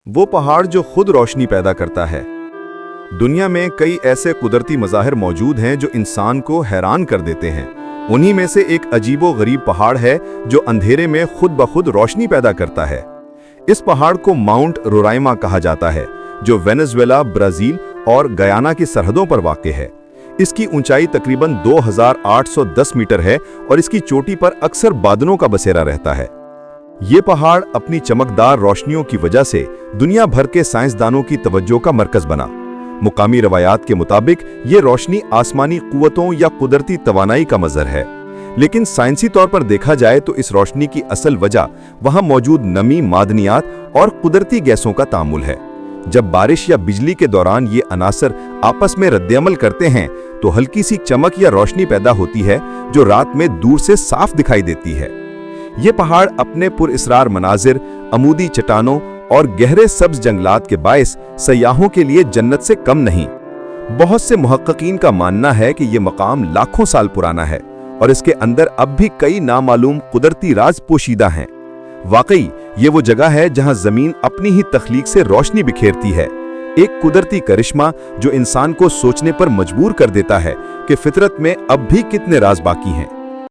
वो पहाड़ जो खुद रोशनी पैदा करता है। दुनिया में कई ऐसे कुदरती मज़ाहिर मौजूद हैं जो इंसान को हैरान कर देते हैं। उन्हीं में से एक अजीबो-गरीब पहाड़ है जो अंधेरे में खुद ब खुद रोशनी पैदा करता है। इस पहाड़ को माउंट रोराइमा कहा जाता है, जो वेनेजुएला, ब्राज़ील और गयाना की सरहदों पर वाक़ है। इसकी ऊंचाई तकरीबन 2810 मीटर है और इसकी चोटी पर अक्सर बादलों का बसेरा रहता है। ये पहाड़ अपनी चमकदार रोशनियों की वजह से दुनिया भर के साइंसदानों की तवज्जो का मरकज बना। मुकामी रवायात के मुताबिक ये रोशनी आसमानी कुव्वतों या कुदरती तवानाई का मज़हर है, लेकिन साइंसी तौर पर देखा जाए तो इस रोशनी की असल वजह वहाँ मौजूद नमी, मादनियात और कुदरती गैसों का तामुल है। जब बारिश या बिजली के दौरान ये अनासर आपस में रद्द-ए-अमल करते हैं तो हल्की सी चमक या रोशनी पैदा होती है जो रात में दूर से साफ दिखाई देती है। ये पहाड़ अपने पुरअसरार मनाजिर, अमूदी चट्टानों और गहरे सब्ज जंगलात के बायस सयाहों के लिए जन्नत से कम नहीं। बहुत से मुहक्किकीन का मानना है कि ये मकाम लाखों साल पुराना है और इसके अंदर अब भी कई नामालूम कुदरती राज पोशीदा हैं। वाकई ये वो जगह है जहां जमीन अपनी ही तख्लीक से रोशनी बिखेरती है, एक कुदरती करिश्मा जो इंसान को सोचने पर मजबूर कर देता है कि फितरत में अब भी कितने राज बाकी हैं।